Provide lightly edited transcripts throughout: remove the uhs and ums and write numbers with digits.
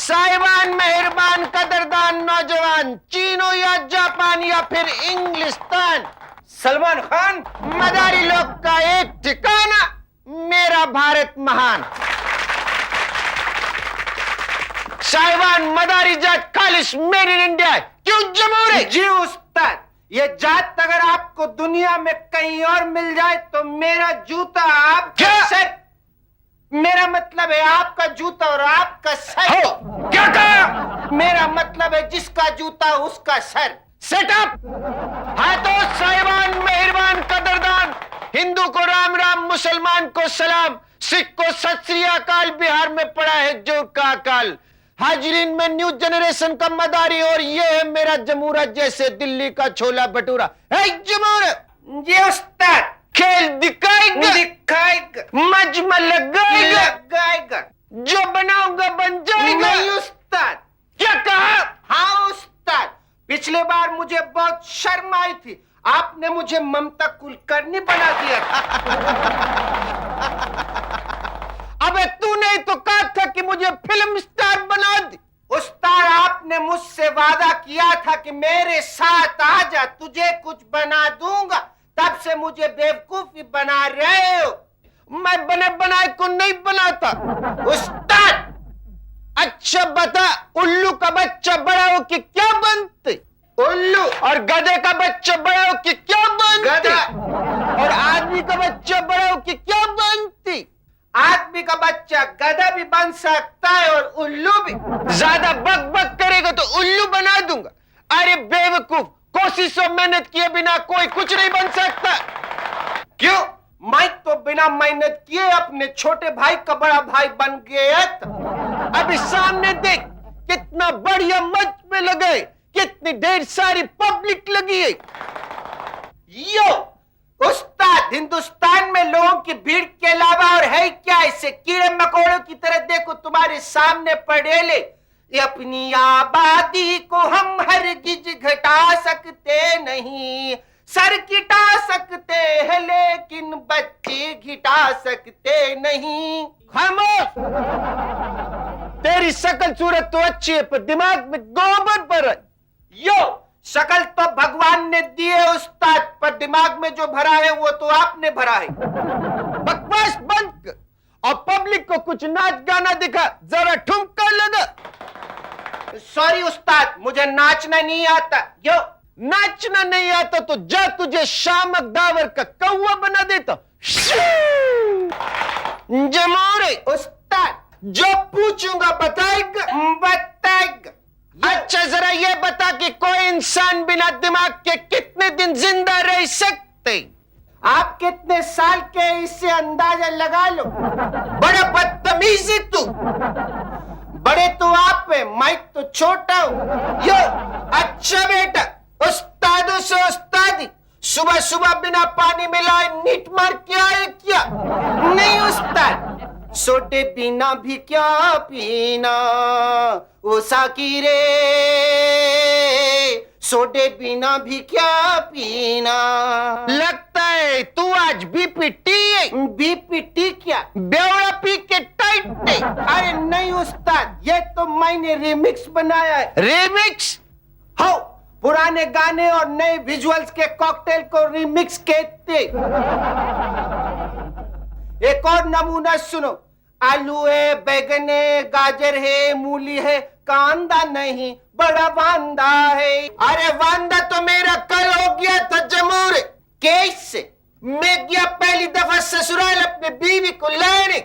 साहिबान, मेहरबान, कदरदान, नौजवान, चीन हो या जापान या फिर इंग्लिस्तान, सलमान खान, मदारी लोग का एक ठिकाना, मेरा भारत महान। साहिबान, मदारी जात खालिश मेड इन इंडिया है, क्यों जमहूरी? जी उस्ताद, ये जात अगर आपको दुनिया में कहीं और मिल जाए तो मेरा जूता आपका क्या? सर, मेरा मतलब है आपका जूता और आपका सर। हो, क्या कहा? मेरा मतलब है जिसका जूता उसका सर। सेटअप। हाँ तो साहिबान, मेहरबान, कदरदान, हिंदू को राम राम, मुसलमान को सलाम, सिख को सत श्री अकाल, बिहार में पड़ा है जोर का अकाल। हाजिरीन में न्यू जनरेशन का मदारी और ये है मेरा जमूरा, जैसे दिल्ली का छोला भटूरा। है जमूरा जी उस्ताद, खेल दिखाएगा, दिखाएगा, मजमा लगाएगा, लगाएगा, जो बनाऊंगा बन जाएगा। नहीं उस्ताद। क्या कहा? हाँ उस्ताद, पिछले बार मुझे बहुत शर्म आई थी, आपने मुझे ममता कुलकर्णी बना दिया था। अबे तूने तो कहा था कि मुझे फिल्म स्टार बना दी। उस्ताद, आपने मुझसे वादा किया था कि मेरे साथ आजा, तुझे कुछ बना दूंगा, तब से मुझे बेवकूफी बना रहे हो। मैं बने बनाए को नहीं बनाता। उस्ताद, अच्छा बता, उल्लू का बच्चा बड़ा हो कि क्या बनते? उल्लू। और गधे का बच्चा बड़ा हो कि क्या बनते? गधा। और आदमी का बच्चा बड़ा हो कि क्या बनती? आदमी का बच्चा गधा भी बन सकता है और उल्लू भी। ज्यादा बक बक करेगा तो उल्लू बना दूंगा। अरे बेवकूफ, कोशिश और मेहनत किए बिना कोई कुछ नहीं बन सकता। क्यों? मैं तो बिना मेहनत किए अपने छोटे भाई का बड़ा भाई बन गया था। अभी सामने देख, कितना बढ़िया मंच में लगे, कितनी ढेर सारी पब्लिक लगी है। यो उस्ताद, हिंदुस्तान में लोगों की भीड़ के अलावा और है क्या? इसे कीड़े मकोड़ों की तरह देखो तुम्हारे सामने पड़ेले। ये अपनी आबादी को हम हरगिज घटा सकते नहीं, सर गिटा सकते हैं लेकिन बच्चे घिटा सकते नहीं। खामोश। तेरी शक्ल सूरत तो अच्छी है, पर दिमाग में गोबर भरा है। यो शकल तो भगवान ने दी है उस्ताद, पर दिमाग में जो भरा है वो तो आपने भरा है। बकवास बंद कर और पब्लिक को कुछ नाच गाना दिखा, जरा ठुमका लगा। सॉरी उस्ताद, मुझे नाचना नहीं आता। यो नाचना नहीं आता तो जा, तुझे शामक दावर का कौवा बना देता। जमोरे उस्ताद, जो पूछूंगा बताएगा? बताएगा। अच्छा जरा ये बता कि कोई इंसान बिना दिमाग के कितने दिन जिंदा रह सकते? आप कितने साल के, इससे अंदाजा लगा लो। बड़ा बदतमीज है तू। बड़े तो आप है, मैं तो छोटा हूँ। यो अच्छा बेटा, उस्तादों से उस्तादी, सुबह सुबह बिना पानी मिलाए नीट मार के आए क्या? नहीं उस्ताद, सोडे बिना भी क्या पीना ओ साकी रे, सोडे बिना भी क्या पीना। लगता है तू आज बीपीटी है। बीपीटी क्या? बेवड़ा पी के टाइट है। अरे नहीं उस्ताद, ये तो मैंने रिमिक्स बनाया है। रिमिक्स? हो, पुराने गाने और नए विजुअल्स के कॉकटेल को रिमिक्स कहते। एक और नमूना सुनो। आलू है, बैगन है, गाजर है, मूली है, कांदा नहीं, बड़ा वांदा है। अरे वांदा तो मेरा कल हो गया था जमूरे। कैसे? मैं गया पहली दफा ससुराल अपने बीवी को लाने,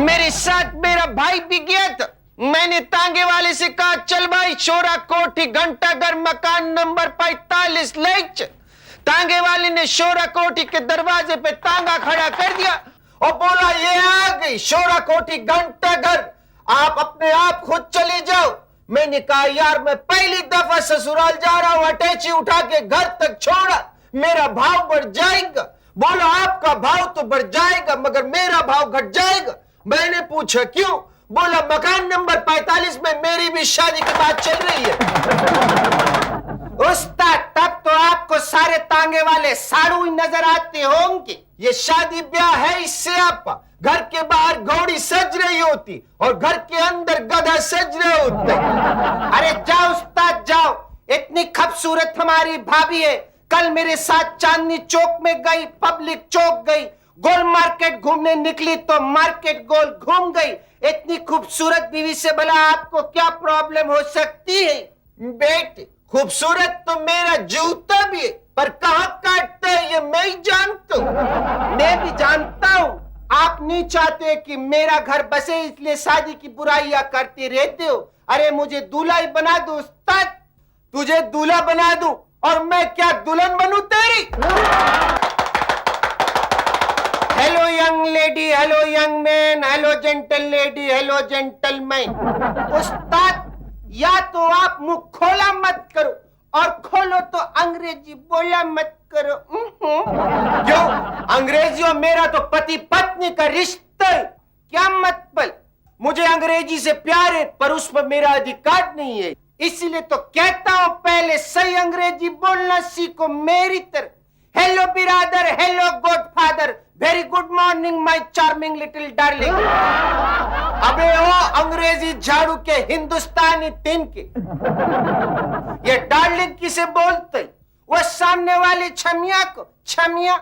मेरे साथ मेरा भाई भी गया था। मैंने तांगे वाले से कहा, चल भाई शोरा कोठी घंटा घर मकान नंबर 45 ले चल। तांगे वाले ने शोरा कोठी के दरवाजे पे तांगा खड़ा कर दिया और बोला, ये आ गई शोरा कोठी घंटा घर, आप अपने आप खुद चले जाओ। मैंने कहा, यार मैं पहली दफा ससुराल जा रहा हूं, अटैची उठा के घर तक छोड़ा, मेरा भाव बढ़ जाएगा। बोला, आपका भाव तो बढ़ जाएगा मगर मेरा भाव घट जाएगा। मैंने पूछा क्यों? बोला, मकान नंबर 45 में मेरी भी शादी की बात चल रही है। उस्ताद, तब तो आपको सारे तांगे वाले साड़ू ही नजर आते होंगे। ये शादी ब्याह है इससे आपका, घर के बाहर घोड़ी सज रही होती और घर के अंदर गधा सज रहे होते। अरे जाओ उस्ताद जाओ, इतनी खूबसूरत हमारी भाभी है, कल मेरे साथ चांदनी चौक में गई, पब्लिक चौक गई, गोल मार्केट घूमने निकली तो मार्केट गोल घूम गई। इतनी खूबसूरत बीवी से भला आपको क्या प्रॉब्लम हो सकती है? बेटे खूबसूरत तो मेरा जूता भी है, पर कहाँ काटता है ये मैं ही जानता हूँ। मैं भी जानता हूँ, आप नहीं चाहते कि मेरा घर बसे, इसलिए शादी की बुराइयां करते रहते हो। अरे मुझे दूल्हा ही बना दो उस्ताद, तुझे दूल्हा बना दूं और मैं क्या दुल्हन बनूं तेरी? Hello young lady, hello young man, hello gentle lady, hello gentleman. उस्ताद या तो आप मुंह खोला मत करो और खोलो तो अंग्रेजी बोला मत करो। क्यों? अंग्रेजी और मेरा तो पति पत्नी का रिश्ता है। क्या मतलब? मुझे अंग्रेजी से प्यार है पर उस पर मेरा अधिकार नहीं है। इसलिए तो कहता हूं पहले सही अंग्रेजी बोलना सीखो मेरी तरह। हेलो बिरादर, hello godfather, very good morning my charming little darling. अबे ओ अंग्रेजी झाड़ू के हिंदुस्तानी तिनके, ये डार्लिंग किसे बोलते? वो सामने वाली छमिया को। छमिया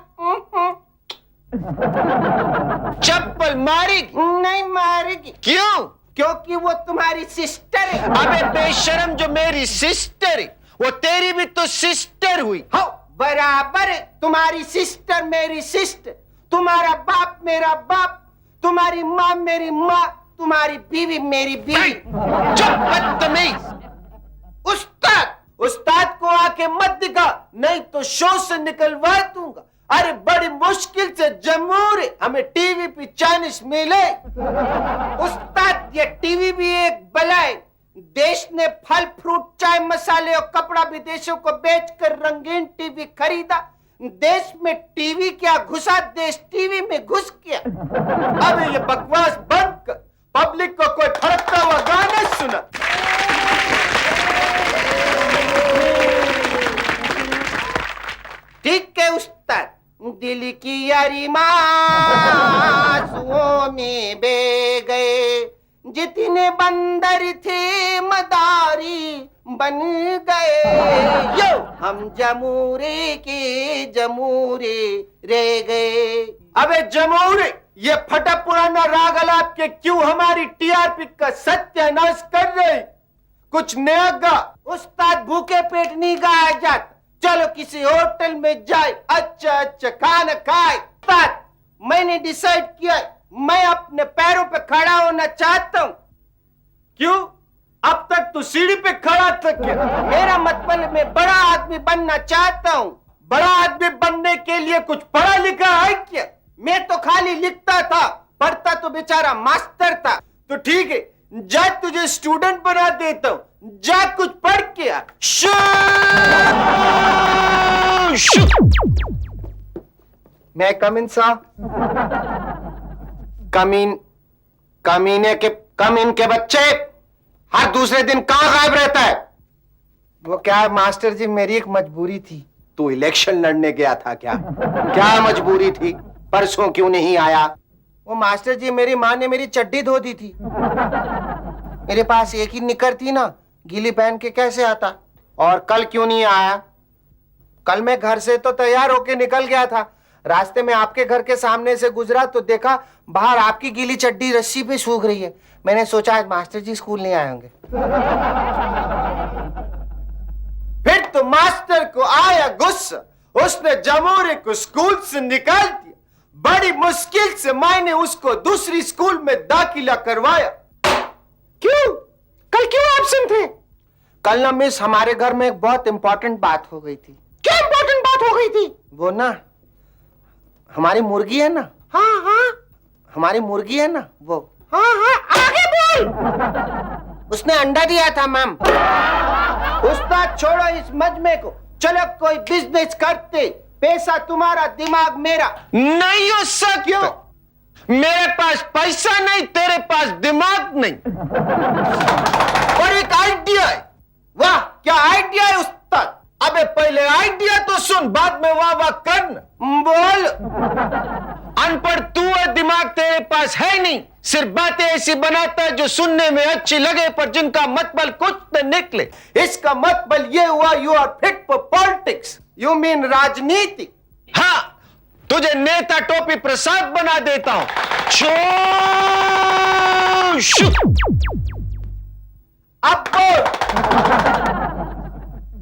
चप्पल मारेगी? नहीं मारेगी। क्यों? क्योंकि वो तुम्हारी सिस्टर है। अबे बेशरम, जो मेरी सिस्टर है वो तेरी भी तो सिस्टर हुई। हो बराबर है, तुम्हारी सिस्टर मेरी सिस्टर, तुम्हारा बाप मेरा बाप, तुम्हारी माँ मेरी माँ, तुम्हारी बीवी मेरी बीवी। चुप बदतमीज। उस्ताद, उस्ताद को आके मत दिखा, नहीं तो शो से निकलवा दूंगा। अरे बड़ी मुश्किल से जमूर हमें टीवी पे चाइनीज मिले। उस्ताद ये टीवी भी एक बला है। देश ने फल फ्रूट चाय मसाले और कपड़ा विदेशों को बेचकर रंगीन टीवी खरीदा। देश में टीवी क्या घुसा, देश टीवी में घुस गया। अब ये बकवास बंद कर, पब्लिक को कोई फड़कता हुआ गाना सुना। ठीक है उस्ताद, दिल की यारी मासूओं में बह गए, जितने बंदर थे मदारी बन गए। यो हम जमूरे के जमूरे रह गए। अबे जमूरे, ये फटा पुराना राग अलाप के क्यों हमारी टीआरपी का सत्यानाश कर रहे? कुछ नया गा। उस्ताद भूखे पेट नहीं गाया जाता, चलो किसी होटल में जाए, अच्छा अच्छा खाना खाए। उस्ताद मैंने डिसाइड किया, मैं अपने पैरों पे खड़ा होना चाहता हूँ। क्यों? अब तक तू सीढ़ी पे खड़ा था क्या? मेरा मतलब मैं बड़ा आदमी बनना चाहता हूँ। बड़ा आदमी बनने के लिए कुछ पढ़ा लिखा है क्या? मैं तो खाली लिखता था, पढ़ता तो बेचारा मास्टर था। तो ठीक है, जा तुझे स्टूडेंट बना देता हूँ, जा कुछ पढ़ के आ। मैं कमीन साहब? कमीन के बच्चे हर दूसरे दिन कहाँ गायब रहता है? वो क्या मास्टर जी, मेरी एक मजबूरी थी। तू इलेक्शन लड़ने गया था क्या? क्या मजबूरी थी? परसों क्यों नहीं आया? वो मास्टर जी, मेरी माँ ने मेरी चड्डी धो दी थी। मेरे पास एक ही निकर थी ना, गीली पहन के कैसे आता? और कल क्यों नहीं आया? कल मैं घर से तो तैयार होके निकल गया था, रास्ते में आपके घर के सामने से गुजरा तो देखा बाहर आपकी गीली चड्डी रस्सी पे सूख रही है। मैंने सोचा आज मास्टर जी स्कूल नहीं आए होंगे। फिर तो मास्टर को आया गुस्सा, उसने जमूरे को स्कूल से निकाल दिया। बड़ी मुश्किल से मैंने उसको दूसरी स्कूल में दाखिला करवाया। क्यों? कल क्यों एब्सेंट थे? कल ना मिस, हमारे घर में एक बहुत इंपॉर्टेंट बात हो गई थी। क्या इंपॉर्टेंट बात हो गई थी? वो ना, हमारी मुर्गी है ना। हाँ हाँ, हमारी मुर्गी है ना, वो। हाँ हाँ, आगे बोल। उसने अंडा दिया था मैम। उस्ताद छोड़ो इस मजमे को, चलो कोई बिजनेस करते। पैसा तुम्हारा, दिमाग मेरा। नहीं हो सकता। क्यों? मेरे पास पैसा नहीं, तेरे पास दिमाग नहीं। और एक आइडिया है। वाह, क्या आइडिया है उस्ताद? अबे पहले आइडिया तो सुन, बाद में वाह वाह करना। बोल। अनपढ़ तू है, दिमाग तेरे पास है नहीं, सिर्फ बातें ऐसी बनाता है जो सुनने में अच्छी लगे पर जिनका मतबल कुछ न निकले। इसका मतलब ये हुआ you are fit for politics, you mean राजनीति। हाँ, तुझे नेता टोपी प्रसाद बना देता हूं। अब बोल।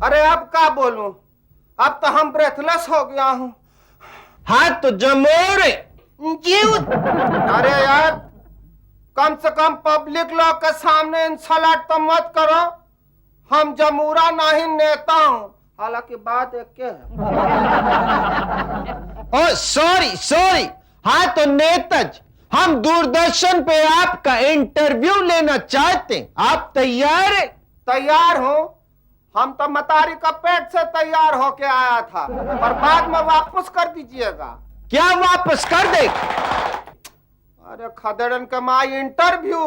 अरे अब क्या बोलूं, अब तो हम ब्रेथलेस हो गया हूं। हाथ तो जमोरे जीव। अरे यार, कम से कम पब्लिक लोग के सामने इंसल्ट तो मत करो। हम जमूरा नहीं नेता हूं, हालांकि बात एक के है। ओ सॉरी सॉरी, हाँ तो नेताज, हम दूरदर्शन पे आपका इंटरव्यू लेना चाहते हैं, आप तैयार है? तैयार हूं। हम तो मतारी का पेट से तैयार होके आया था, पर बाद में वापस कर दीजिएगा। क्या वापस कर दे? अरे खदेड़न के माई इंटरव्यू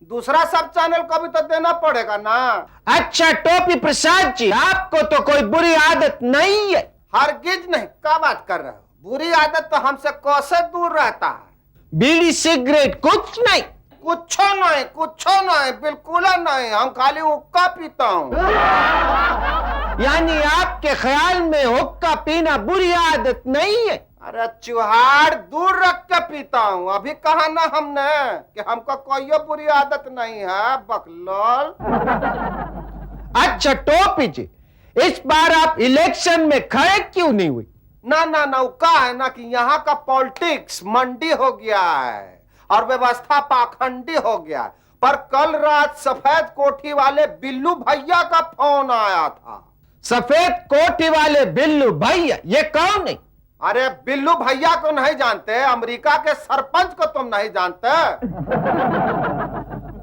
दूसरा सब चैनल को भी तो देना पड़ेगा ना। अच्छा टोपी प्रसाद जी, आपको तो कोई बुरी आदत नहीं है? हरगिज नहीं। क्या बात कर रहे हो, बुरी आदत तो हमसे कोसे दूर रहता है। बीड़ी सिगरेट कुछ नहीं? कुछो नहीं, कुछो नहीं, बिल्कुल नहीं। हम खाली हुक्का पीता हूँ। यानी आपके ख्याल में हुक्का पीना बुरी आदत नहीं है? अरे चुहाड़ दूर रख के पीता हूँ। अभी कहा ना हमने कि हमको कोई बुरी आदत नहीं है, बकलोल। अच्छा टोपी जी, इस बार आप इलेक्शन में खड़े क्यों नहीं हुई? ना ना नौका है ना कि यहाँ का पॉलिटिक्स मंडी हो गया है और व्यवस्था पाखंडी हो गया। पर कल रात सफेद कोठी वाले बिल्लू भैया का फोन आया था। सफेद कोठी वाले बिल्लू भैया, ये कौन है? अरे बिल्लू भैया को नहीं जानते? अमेरिका के सरपंच को तुम नहीं जानते?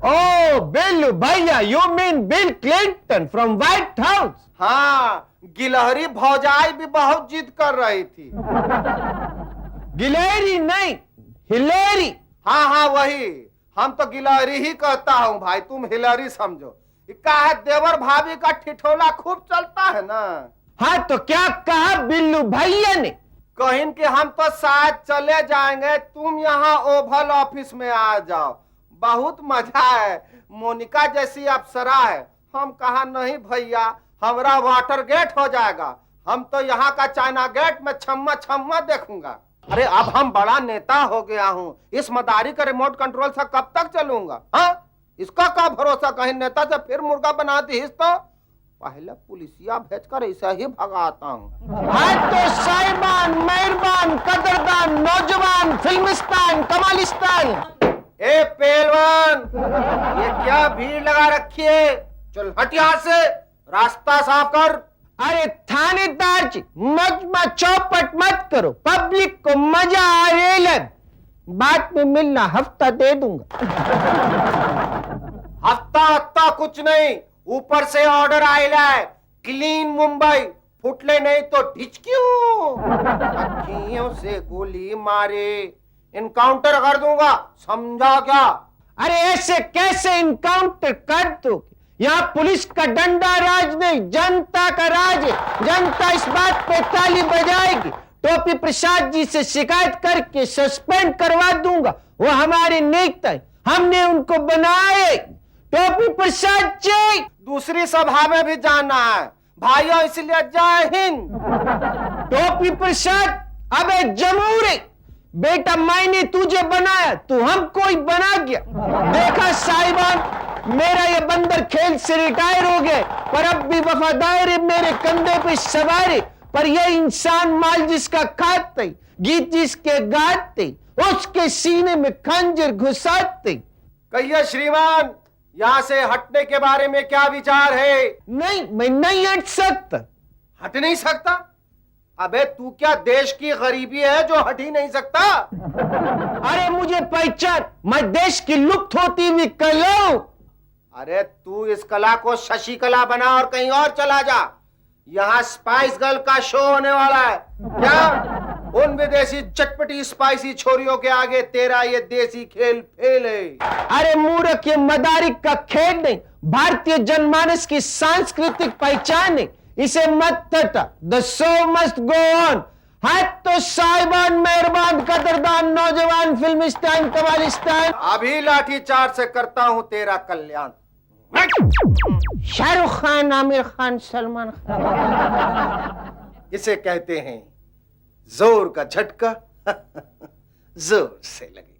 ओ बिल्लू भैया, you mean bill Clinton from white house? हाँ, गिलहरी भौजाई भी बहुत जिद कर रही थी। गिलहरी नहीं, हिलेरी। हाँ हाँ वही, हम तो गिलहरी ही कहता हूँ भाई, तुम हिलरी समझो। क्या है, देवर भाभी का ठिठोला खूब चलता है ना। हाँ तो क्या कहा बिल्लू भैया ने? कहीं कि हम तो शायद चले जाएंगे, तुम यहाँ ओवल ऑफिस में आ जाओ, बहुत मजा है, मोनिका जैसी अप्सरा है। हम कहा नहीं भैया, हमारा वाटर गेट हो जाएगा, हम तो यहाँ का चाइना गेट में छम्मा छम्मा देखूंगा। अरे अब हम बड़ा नेता हो गया हूँ, इस मदारी का रिमोट कंट्रोल से कब तक चलूंगा? हाँ, इसका क्या भरोसा, कहीं नेता से फिर मुर्गा बना दी तो पहले पुलिसिया भेजकर ऐसा ही भगाता हूँ। हाँ तो साहिबान, मेहरबान, कदरदान, नौजवान, फिल्मिस्तान, कमालिस्तान। ए पहलवान, ये क्या भीड़ लगा रखी है? चल हट यहाँ से, रास्ता साफ कर। अरे थानेदार जी, मजमा चौपट मत करो, पब्लिक को मजा आ रहा है। बाद में मिलना, हफ्ता दे दूंगा। हफ्ता कुछ नहीं, ऊपर से ऑर्डर आयला है, क्लीन मुंबई, फुटले नहीं तो ढिचक्यों अखियों से गोली मारे इनकाउंटर कर दूंगा, समझा क्या? अरे ऐसे कैसे इनकाउंटर कर दो? यहाँ पुलिस का डंडा राज नहीं, जनता का राज है। जनता इस बात पे ताली बजाएगी। टोपी प्रसाद जी से शिकायत करके सस्पेंड करवा दूंगा, वो हमारे नेता है, हमने उनको बनाए। टोपी प्रसाद जी, दूसरी सभा में भी जाना है भाइयों, इसलिए जय हिंद। टोपी प्रसाद, अबे जमूरे बेटा, मैंने तुझे बनाया, तू हमको ही बना गया। देखा साहिबान, मेरा ये बंदर खेल से रिटायर हो गए, पर अब भी वफादार है, मेरे कंधे पे सवार है। पर ये इंसान माल जिसका खाते, गीत जिसके गाते, उसके सीने में खंजर घुसाते। कहिए श्रीमान, यहाँ से हटने के बारे में क्या विचार है? नहीं, मैं नहीं हट सकता। हट नहीं सकता? अबे तू क्या देश की गरीबी है जो हट ही नहीं सकता? अरे मुझे पहचान, मैं देश की लुप्त होती हुई कला हूं। अरे तू इस कला को शशिकला बना और कहीं और चला जा। यहाँ स्पाइस गर्ल का शो होने वाला है। क्या उन विदेशी चटपटी स्पाइसी छोरियों के आगे तेरा ये देसी खेल फेल है? अरे मूर्ख, ये मदारिक का खेल नहीं, भारतीय जनमानस की सांस्कृतिक पहचान है। इसे मत थटा। The show must go on. हाथ तो साहिबान, मेहरबान, कदरदान, नौजवान, फिल्मिस्तान, कमालिस्तान। अभी लाठी चार्ज से करता हूं तेरा कल्याण। शाहरुख खान, आमिर खान, सलमान खान। इसे कहते हैं जोर का झटका जोर से लगे।